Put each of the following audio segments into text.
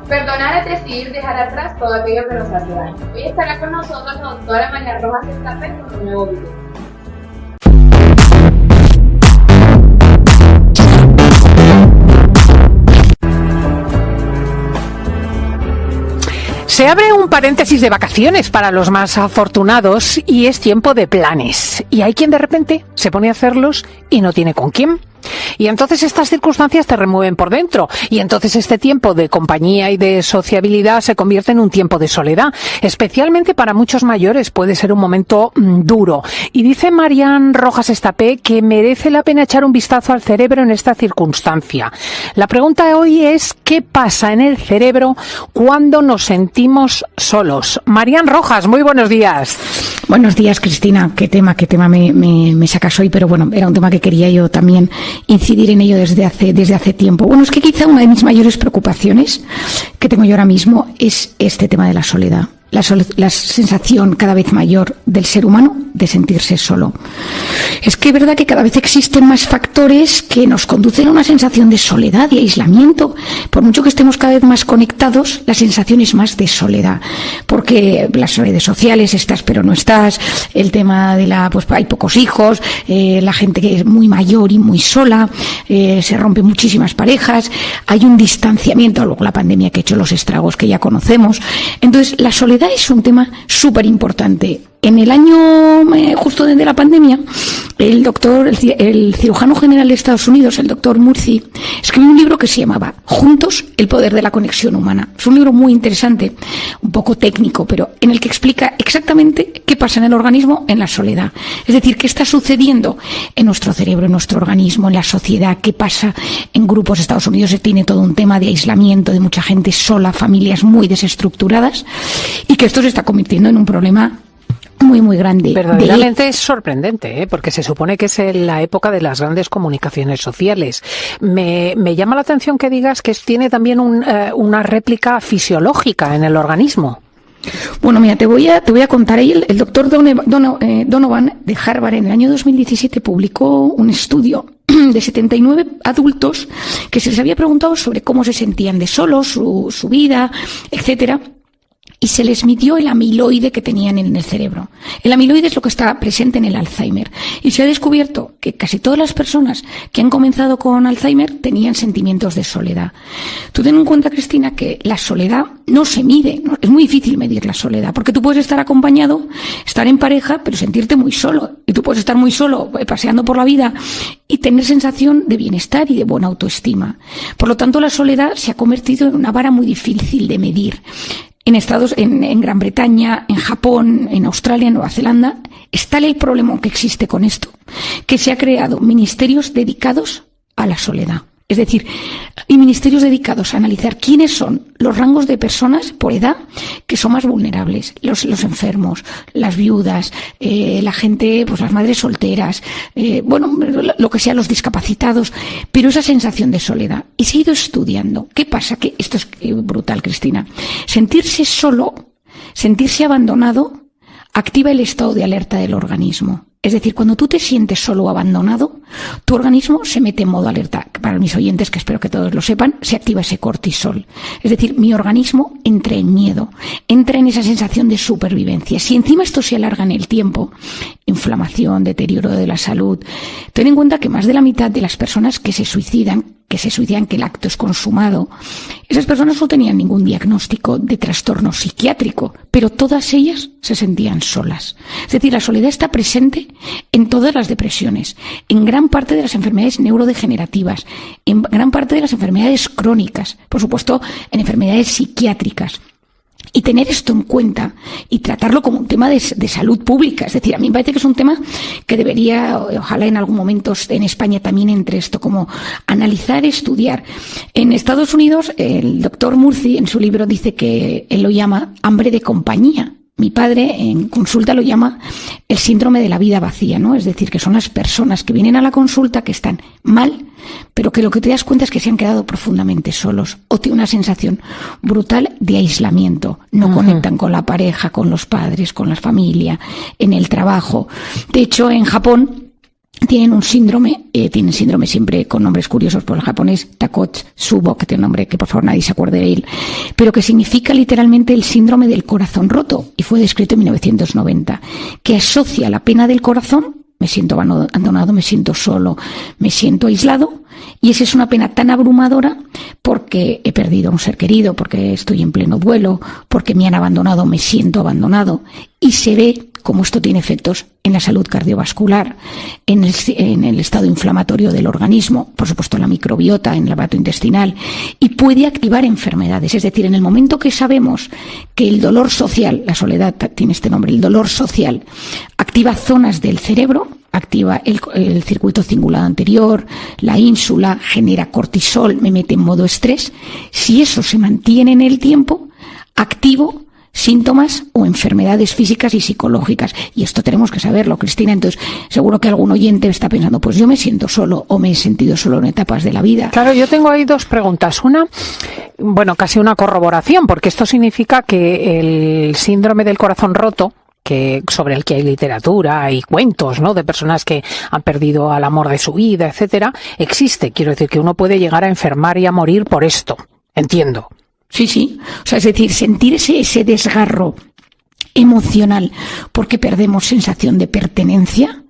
Perdonar es decidir dejar atrás todo aquello que nos hace daño. Hoy estará con nosotros la doctora María Rojas Estapé con un nuevo video. Se abre un paréntesis de vacaciones para los más afortunados y es tiempo de planes. Y hay quien de repente se pone a hacerlos y no tiene con quién. Y entonces estas circunstancias te remueven por dentro. Y entonces este tiempo de compañía y de sociabilidad se convierte en un tiempo de soledad. Especialmente para muchos mayores puede ser un momento duro. Y dice María Rojas Estapé que merece la pena echar un vistazo al cerebro en esta circunstancia. La pregunta de hoy es ¿qué pasa en el cerebro cuando nos sentimos solos? María Rojas, muy buenos días. Buenos días, Cristina. Qué tema me sacas hoy, pero bueno, era un tema que quería yo también incidir en ello desde hace tiempo. Bueno, es que quizá una de mis mayores preocupaciones que tengo yo ahora mismo es este tema de la soledad. La sensación cada vez mayor del ser humano de sentirse solo. Es que es verdad que cada vez existen más factores que nos conducen a una sensación de soledad y aislamiento. Por mucho que estemos cada vez más conectados, la sensación es más de soledad. Porque las redes sociales, estás pero no estás, el tema de pues hay pocos hijos, la gente que es muy mayor y muy sola, se rompen muchísimas parejas, hay un distanciamiento, luego la pandemia que ha hecho los estragos que ya conocemos. Entonces, la soledad es un tema súper importante. En el año justo desde la pandemia, el cirujano general de Estados Unidos, el doctor Murthy, escribió un libro que se llamaba Juntos, el poder de la conexión humana. Es un libro muy interesante, un poco técnico, pero en el que explica exactamente qué pasa en el organismo en la soledad. Es decir, qué está sucediendo en nuestro cerebro, en nuestro organismo, en la sociedad, qué pasa en grupos. Estados Unidos se tiene todo un tema de aislamiento, de mucha gente sola, familias muy desestructuradas, y que esto se está convirtiendo en un problema muy, muy grande. Verdaderamente es sorprendente, porque se supone que es la época de las grandes comunicaciones sociales. Me llama la atención que digas que tiene también una réplica fisiológica en el organismo. Bueno, mira, te voy a contar. El doctor Donovan de Harvard en el año 2017 publicó un estudio de 79 adultos que se les había preguntado sobre cómo se sentían de solos, su vida, etcétera. Y se les midió el amiloide que tenían en el cerebro. El amiloide es lo que está presente en el Alzheimer. Y se ha descubierto que casi todas las personas que han comenzado con Alzheimer tenían sentimientos de soledad. Tú ten en cuenta, Cristina, que la soledad no se mide. ¿No? Es muy difícil medir la soledad, porque tú puedes estar acompañado, estar en pareja, pero sentirte muy solo. Y tú puedes estar muy solo, paseando por la vida, y tener sensación de bienestar y de buena autoestima. Por lo tanto, la soledad se ha convertido en una vara muy difícil de medir. En Gran Bretaña, en Japón, en Australia, en Nueva Zelanda, está el problema que existe con esto, que se ha creado ministerios dedicados a la soledad. Es decir, hay ministerios dedicados a analizar quiénes son los rangos de personas por edad que son más vulnerables, los enfermos, las viudas, la gente, pues las madres solteras, lo que sea, los discapacitados, pero esa sensación de soledad. Y se ha ido estudiando. ¿Qué pasa? Que esto es brutal, Cristina. Sentirse solo, sentirse abandonado, activa el estado de alerta del organismo. Es decir, cuando tú te sientes solo o abandonado, tu organismo se mete en modo alerta. Para mis oyentes, que espero que todos lo sepan, se activa ese cortisol. Es decir, mi organismo entra en miedo, entra en esa sensación de supervivencia. Si encima esto se alarga en el tiempo, inflamación, deterioro de la salud, ten en cuenta que más de la mitad de las personas que se suicidan, que el acto es consumado, esas personas no tenían ningún diagnóstico de trastorno psiquiátrico, pero todas ellas se sentían solas. Es decir, la soledad está presente en todas las depresiones, en gran parte de las enfermedades neurodegenerativas, en gran parte de las enfermedades crónicas, por supuesto, en enfermedades psiquiátricas. Y tener esto en cuenta y tratarlo como un tema de salud pública. Es decir, a mí me parece que es un tema que debería, ojalá en algún momento en España también entre esto, como analizar, estudiar. En Estados Unidos, el doctor Murthy en su libro dice que él lo llama hambre de compañía. Mi padre en consulta lo llama el síndrome de la vida vacía, ¿no? Es decir, que son las personas que vienen a la consulta que están mal, pero que lo que te das cuenta es que se han quedado profundamente solos o tienen una sensación brutal de aislamiento. No conectan con la pareja, con los padres, con la familia, en el trabajo. De hecho, en Japón tienen un síndrome, tienen síndrome siempre con nombres curiosos por el japonés, Takotsubo, que tiene un nombre que por favor nadie se acuerde de él, pero que significa literalmente el síndrome del corazón roto, y fue descrito en 1990, que asocia la pena del corazón, me siento abandonado, me siento solo, me siento aislado, y esa es una pena tan abrumadora porque he perdido a un ser querido, porque estoy en pleno duelo, porque me han abandonado, me siento abandonado, y se ve cómo esto tiene efectos en la salud cardiovascular, en el estado inflamatorio del organismo, por supuesto en la microbiota, en el aparato intestinal, y puede activar enfermedades. Es decir, en el momento que sabemos que el dolor social, la soledad tiene este nombre, el dolor social, activa zonas del cerebro, activa el circuito cingulado anterior, la ínsula, genera cortisol, me mete en modo estrés. Si eso se mantiene en el tiempo, activo síntomas o enfermedades físicas y psicológicas. Y esto tenemos que saberlo, Cristina. Entonces, seguro que algún oyente está pensando, pues yo me siento solo o me he sentido solo en etapas de la vida. Claro, yo tengo ahí dos preguntas. Una, bueno, casi una corroboración, porque esto significa que el síndrome del corazón roto, sobre el que hay literatura, hay cuentos, ¿no?, de personas que han perdido al amor de su vida, etcétera, existe. Quiero decir que uno puede llegar a enfermar y a morir por esto. Entiendo. Sí, sí. O sea, es decir, sentir ese desgarro emocional porque perdemos sensación de pertenencia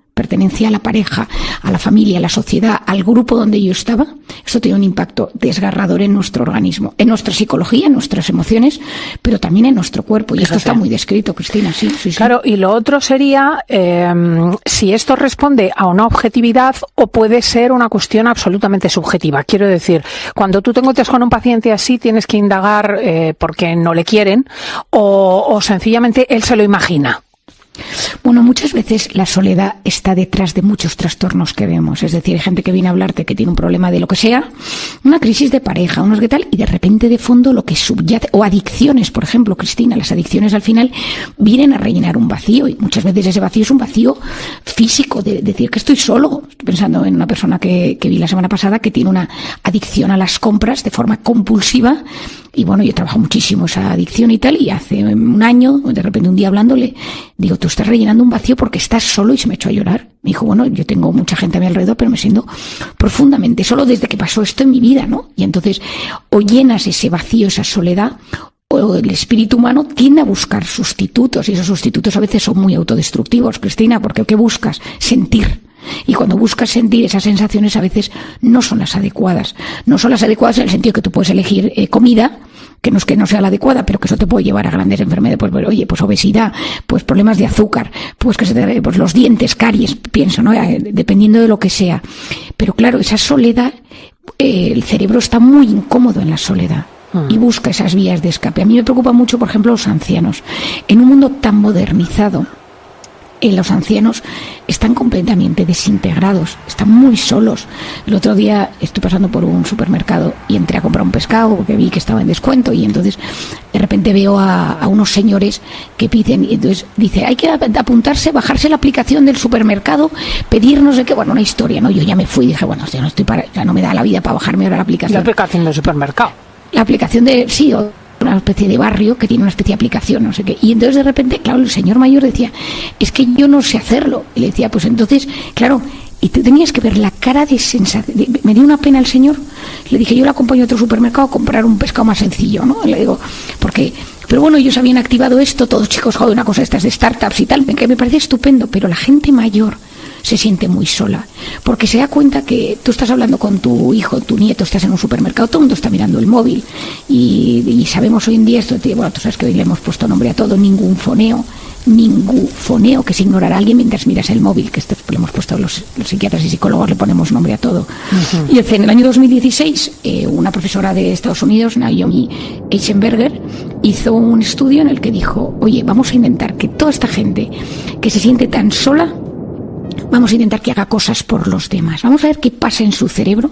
a la pareja, a la familia, a la sociedad, al grupo donde yo estaba, esto tiene un impacto desgarrador en nuestro organismo, en nuestra psicología, en nuestras emociones, pero también en nuestro cuerpo. Y esto está muy descrito, Cristina, sí. Claro, y lo otro sería si esto responde a una objetividad o puede ser una cuestión absolutamente subjetiva. Quiero decir, cuando tú te encuentras con un paciente así, tienes que indagar porque no le quieren o sencillamente él se lo imagina. Bueno, muchas veces la soledad está detrás de muchos trastornos que vemos. Es decir, hay gente que viene a hablarte que tiene un problema de lo que sea, una crisis de pareja, unos que tal, y de repente de fondo lo que subyace, o adicciones, por ejemplo, Cristina, las adicciones al final vienen a rellenar un vacío, y muchas veces ese vacío es un vacío físico, de decir que estoy solo. Estoy pensando en una persona que vi la semana pasada que tiene una adicción a las compras de forma compulsiva. Y bueno, yo trabajo muchísimo esa adicción y tal, y hace un año, de repente un día hablándole, digo, tú estás rellenando un vacío porque estás solo, y se me echó a llorar. Me dijo, bueno, yo tengo mucha gente a mi alrededor, pero me siento profundamente solo desde que pasó esto en mi vida, ¿no? Y entonces, o llenas ese vacío, esa soledad, o el espíritu humano tiende a buscar sustitutos, y esos sustitutos a veces son muy autodestructivos, Cristina, porque ¿qué buscas? Sentir. Y cuando buscas sentir, esas sensaciones a veces no son las adecuadas. No son las adecuadas en el sentido que tú puedes elegir comida, que no es que no sea la adecuada, pero que eso te puede llevar a grandes enfermedades, pues oye, pues obesidad, pues problemas de azúcar, pues pues los dientes, caries, pienso, ¿no? Dependiendo de lo que sea. Pero claro, esa soledad, el cerebro está muy incómodo en la soledad y busca esas vías de escape. A mí me preocupa mucho, por ejemplo, los ancianos. En un mundo tan modernizado, los ancianos están completamente desintegrados, están muy solos. El otro día estoy pasando por un supermercado y entré a comprar un pescado porque vi que estaba en descuento, y entonces de repente veo a unos señores que piden, y entonces dice, hay que apuntarse, bajarse la aplicación del supermercado, pedir no sé qué, bueno, una historia, ¿no? Yo ya me fui y dije, bueno, ya no me da la vida para bajarme ahora la aplicación. La aplicación del supermercado. La aplicación una especie de barrio que tiene una especie de aplicación, no sé qué. Y entonces de repente, claro, el señor mayor decía, es que yo no sé hacerlo. Y le decía, pues entonces, claro, y tú tenías que ver la cara de sensación. Me dio una pena el señor. Le dije, yo le acompaño a otro supermercado a comprar un pescado más sencillo, ¿no? Le digo, pero bueno, ellos habían activado esto, todos chicos, joder, una cosa estas de startups y tal, que me parece estupendo, pero la gente mayor se siente muy sola, porque se da cuenta que tú estás hablando con tu hijo, tu nieto, estás en un supermercado, todo el mundo está mirando el móvil, y sabemos hoy en día esto, bueno, tú sabes que hoy le hemos puesto nombre a todo, ningún foneo, que es ignorar a alguien mientras miras el móvil, que esto le hemos puesto los psiquiatras y psicólogos, le ponemos nombre a todo. Uh-huh. Y en el año 2016, una profesora de Estados Unidos, Naomi Eisenberger, hizo un estudio en el que dijo, oye, vamos a intentar que toda esta gente que se siente tan sola, vamos a intentar que haga cosas por los demás. Vamos a ver qué pasa en su cerebro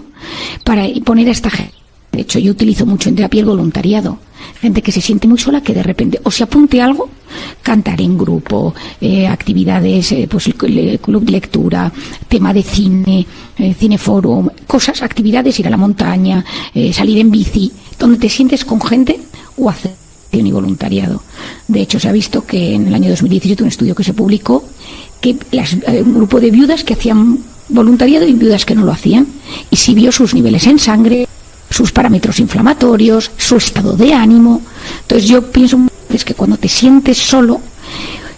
para poner a esta gente. De hecho, yo utilizo mucho en terapia el voluntariado. Gente que se siente muy sola, que de repente o se apunte a algo, cantar en grupo, actividades, pues el club de lectura, tema de cine, cineforum, cosas, actividades, ir a la montaña, salir en bici, donde te sientes con gente, o hacer y voluntariado. De hecho, se ha visto que en el año 2017 un estudio que se publicó que un grupo de viudas que hacían voluntariado y viudas que no lo hacían. Y sí vio sus niveles en sangre, sus parámetros inflamatorios, su estado de ánimo. Entonces yo pienso es que cuando te sientes solo,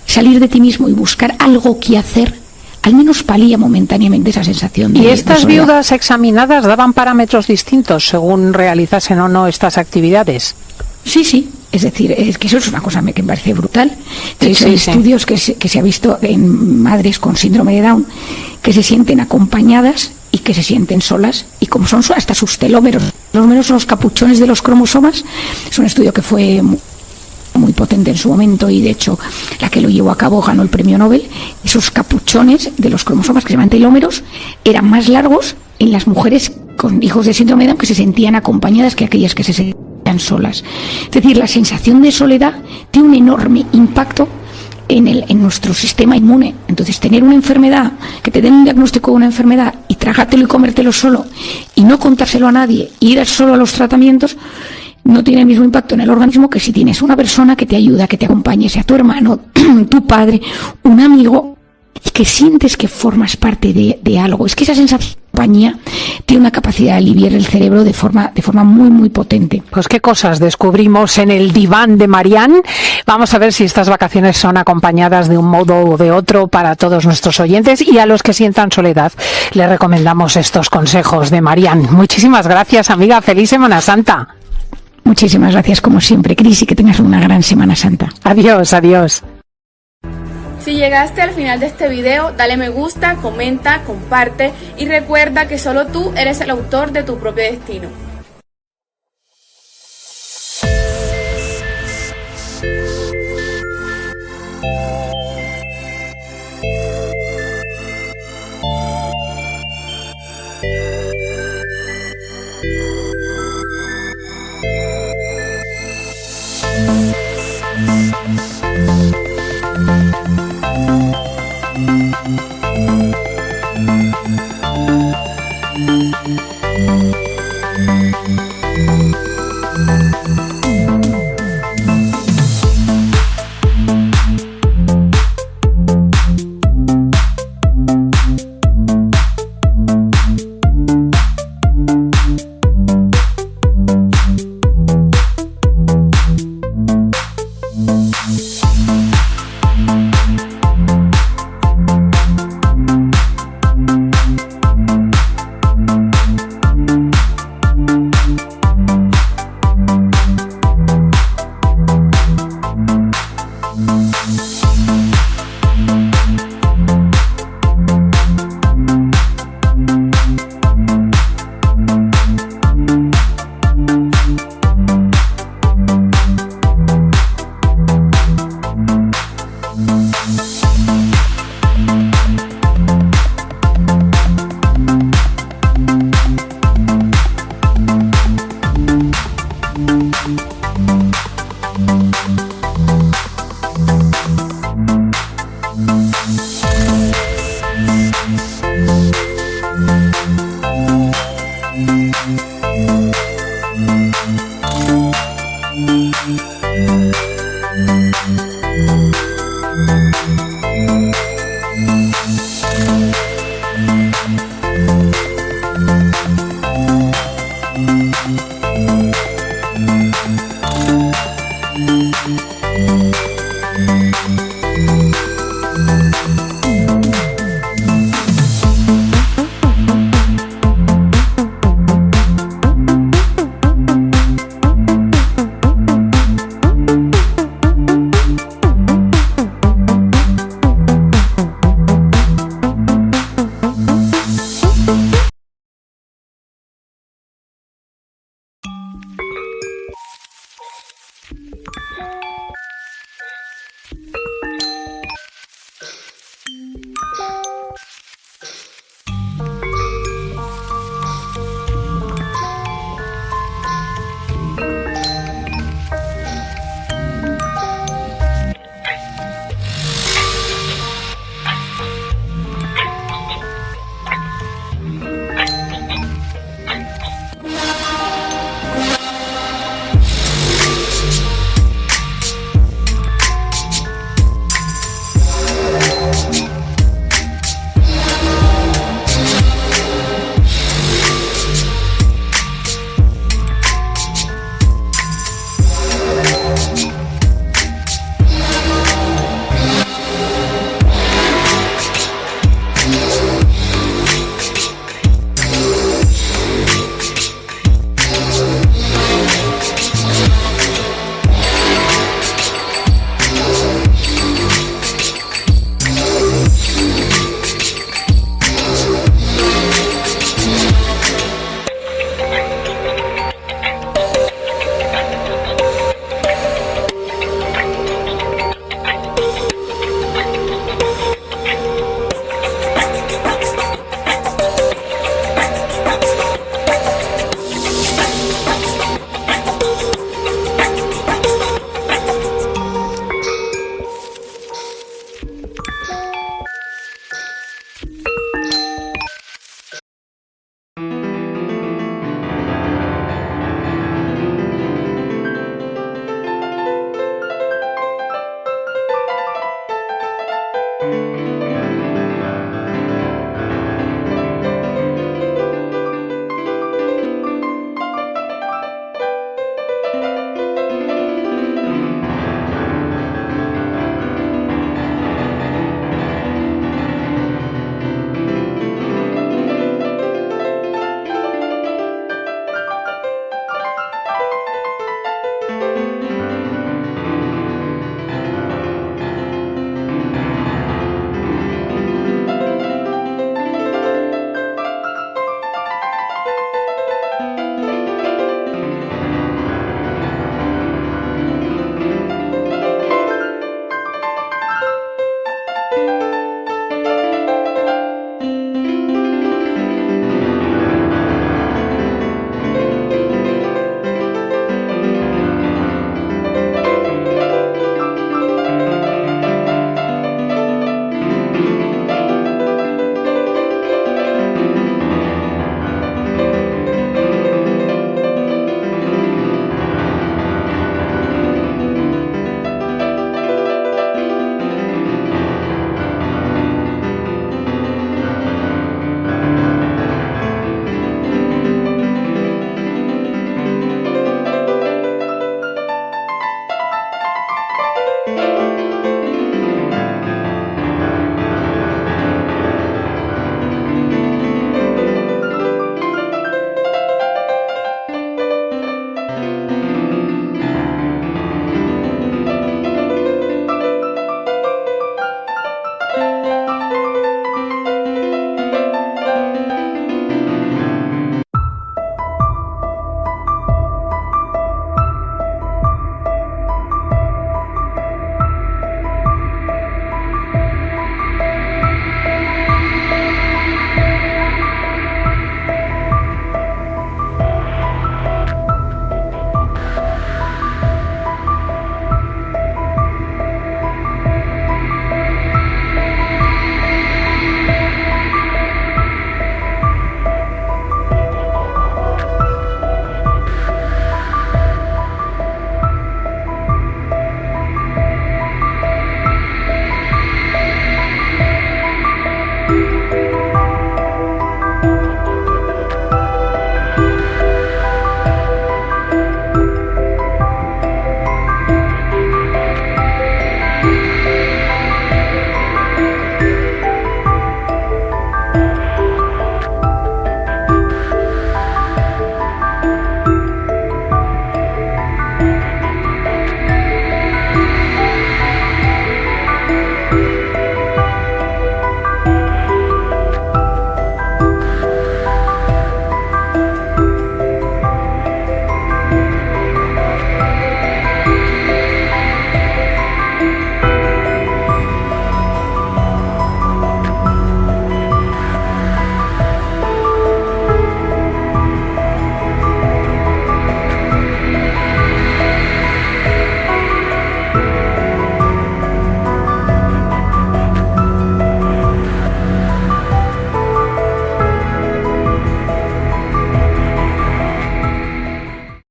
salir de ti mismo y buscar algo que hacer, al menos palía momentáneamente esa sensación de ¿Y estas soledad. viudas examinadas daban parámetros distintos según realizasen o no estas actividades? Sí, es decir, es que eso es una cosa que me parece brutal. De hecho, hay estudios que se ha visto en madres con síndrome de Down que se sienten acompañadas y que se sienten solas, y como son hasta sus telómeros, los capuchones de los cromosomas. Es un estudio que fue muy potente en su momento, y de hecho la que lo llevó a cabo ganó el premio Nobel. Esos capuchones de los cromosomas, que se llaman telómeros, eran más largos en las mujeres con hijos de síndrome de Down que se sentían acompañadas que aquellas que se sentían solas. Es decir, la sensación de soledad tiene un enorme impacto en nuestro sistema inmune. Entonces, tener una enfermedad, que te den un diagnóstico de una enfermedad y tragártelo y comértelo solo y no contárselo a nadie, y ir solo a los tratamientos, no tiene el mismo impacto en el organismo que si tienes una persona que te ayuda, que te acompañe, sea tu hermano, tu padre, un amigo, y que sientes que formas parte de algo. Es que esa sensación de compañía tiene una capacidad de aliviar el cerebro de forma muy, muy potente. Pues qué cosas descubrimos en el diván de Marianne. Vamos a ver si estas vacaciones son acompañadas de un modo o de otro para todos nuestros oyentes, y a los que sientan soledad les recomendamos estos consejos de Marianne. Muchísimas gracias, amiga. Feliz Semana Santa. Muchísimas gracias, como siempre, Cris, y que tengas una gran Semana Santa. Adiós, adiós. Si llegaste al final de este video, dale me gusta, comenta, comparte y recuerda que solo tú eres el autor de tu propio destino. Thank you.